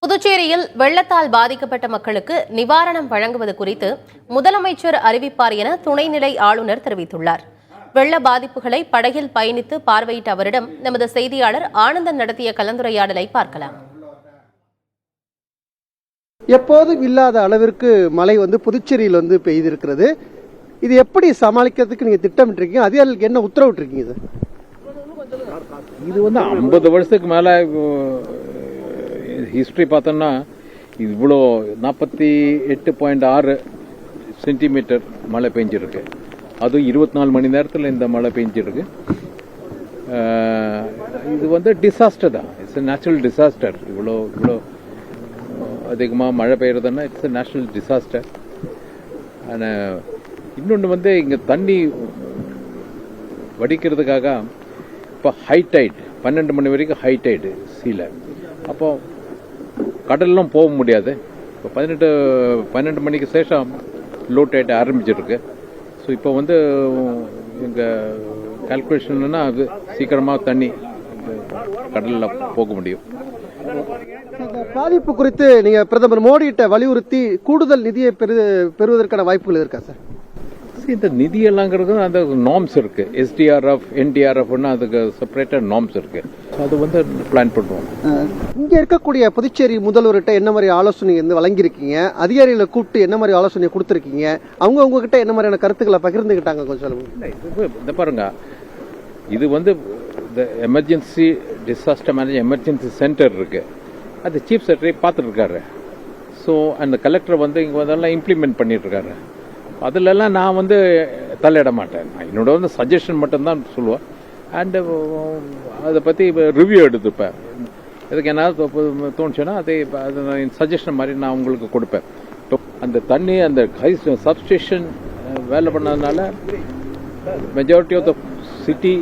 புதுச்சேரியில் வெள்ளத்தால் பாதிக்கப்பட்ட மக்களுக்கு நிவாரணம் வழங்குவது குறித்து முதலமைச்சர் அறிவிப்பார் என துணைநிலை ஆளுநர் தெரிவித்துள்ளார். வெள்ள பாதிப்புகளை படகில் பயணித்து பார்வையிட்ட அவரிடம் நமது செய்தியாளர் ஆனந்தன் நடத்திய கலந்துரையாடலை பார்க்கலாம். எப்போதும் இல்லாத அளவிற்கு மழை புதுச்சேரியில் பெய்திருக்கிறது. இது எப்படி சமாளிக்கிறதுக்கு நீங்க திட்டமிட்டிருக்கீங்க? அதிகாரிகளுக்கு என்ன உத்தரவிட்டிருக்கீங்க சார்? இது 50 வருஷத்துக்கு மேல ஹிஸ்டரி பார்த்தோம்னா இவ்வளோ 48.6 சென்டிமீட்டர் மழை பெஞ்சிருக்கு. அதுவும் 24 மணி நேரத்தில் இந்த மழை பெஞ்சிருக்கு. இது டிசாஸ்டர் தான். It's natural disaster. இவ்வளோ அதிகமாக மழை பெய்யறதுன்னா இட்ஸ் நேச்சுரல் டிசாஸ்டர். ஆனால் இன்னொன்று இங்கே தண்ணி வடிக்கிறதுக்காக இப்போ ஹை டைட் 12 மணி வரைக்கும் ஹை டைடு சீல. அப்போ கடல்லாம் போக முடியாது. இப்போ 12 மணிக்கு சேஷம் லோ டைட் ஆரம்பிச்சிருக்கு. ஸோ இப்போ எங்கள் கால்குலேஷன்னா அது சீக்கிரமாக தண்ணி கடலில் போக முடியும். பாதிப்பு குறித்து நீங்க பிரதமர் மோடியிட்ட வலியுறுத்தி கூடுதல் நிதியை பெறுவதற்கான வாய்ப்புகள் இருக்கா சார்? இந்த நிதியெல்லாங்கிறது அந்த நார்ம்ஸ் இருக்கு. SDRF, NDRF அதுக்கு செப்பரேட்டட் நார்ம்ஸ் இருக்கு. அது பிளான் பண்ணுவோம். இங்க இருக்கக்கூடிய புதுச்சேரி முதல்வர்கிட்ட என்ன மாதிரி ஆலோசனை வழங்கியிருக்கீங்க? அதிகாரிகளை கூப்பிட்டு என்ன மாதிரி ஆலோசனை கொடுத்திருக்கீங்க? அவங்க உங்ககிட்ட என்ன மாதிரியான கருத்துக்களை பகிர்ந்துகிட்டாங்க கொஞ்சம் சொல்லுங்க. இந்த பாருங்க, இது emergency disaster manage emergency centre இருக்கு. அது சீஃப் செக்ரட்டரி பார்த்துட்டு இருக்காரு. ஸோ அந்த கலெக்டர் இங்க அதெல்லாம் இம்ப்ளிமெண்ட் பண்ணிட்டு இருக்காரு. அதிலெல்லாம் நான் தலையிட மாட்டேன். என்னோட சஜஷன் மட்டும்தான் சொல்லுவேன். அண்டு அதை பற்றி ரிவ்யூ எடுத்துப்பேன். இதுக்கு என்ன தோணுச்சுன்னா அதை சஜஷன் மாதிரி நான் உங்களுக்கு கொடுப்பேன். அந்த தண்ணி அந்த சப்ஸ்டேஷன் வேலை பண்ணதுனால majority of the city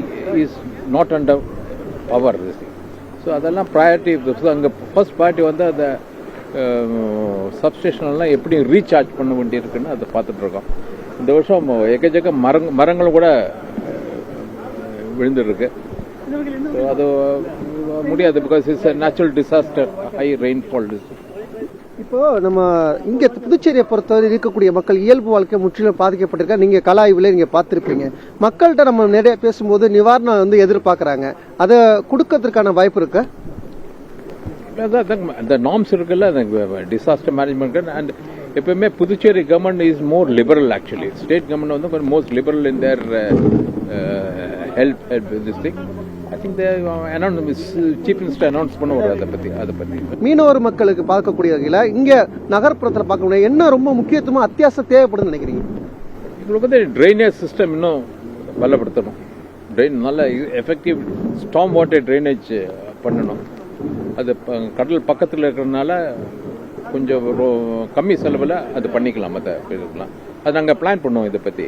is not under power. So அதெல்லாம் ப்ரையாரிட்டி. அங்கே ஃபர்ஸ்ட் ப்ரையாரிட்டி அந்த சப்ஸ்டேஷன்லாம் எப்படி ரீசார்ஜ் பண்ண வேண்டியிருக்குன்னு அதை பார்த்துட்டு இருக்கோம். இந்த வருஷம் எக்கச்சக்க மரங்களும் கூட விழுந்துருக்கு. அது முடியாது. Because it's natural disaster, high rainfall. இப்போ நம்ம இங்க புதுச்சேரியை பொறுத்தவரை இருக்கக்கூடிய மக்கள் இயல்பு வாழ்க்கை முற்றிலும் பாதிக்கப்பட்டிருக்கா. நீங்க கல ஆய்வுல நீங்க பார்த்திருப்பீங்க. மக்கள்கிட்ட நம்ம நிறைய பேசும்போது நிவாரணம் எதிர்பார்க்கறாங்க. அதை கொடுக்கறதுக்கான வாய்ப்பு இருக்கு. அந்த நார்ம்ஸ் இருக்குல்ல, டிசாஸ்டர் மேனேஜ்மெண்ட். அண்ட் எப்பவுமே Puducherry government is more liberal. Actually state government கொஞ்சம் most liberal in their help this thing. I think chief minister announce பண்ணுவார் அதை பத்தி. மீனவர் மக்களுக்கு பார்க்கக்கூடிய வகையில் இங்க நகர்ப்புறத்தில் பார்க்கக்கூடிய என்ன ரொம்ப முக்கியத்துவமா அத்தியாவசியம் தேவைப்படுதுன்னு நினைக்கிறீங்க? உங்களுக்கு ட்ரைனேஜ் சிஸ்டம் இன்னும் பலப்படுத்தணும். நல்ல எஃபெக்டிவ் ஸ்டார்ம் வாட்டர் ட்ரைனேஜ் பண்ணணும். அது கடல் பக்கத்தில் இருக்கிறதுனால கொஞ்சம் கம்மி செலவில் அது பண்ணிக்கலாம். அதை நாங்கள் பிளான் பண்ணுவோம் இதை பற்றி.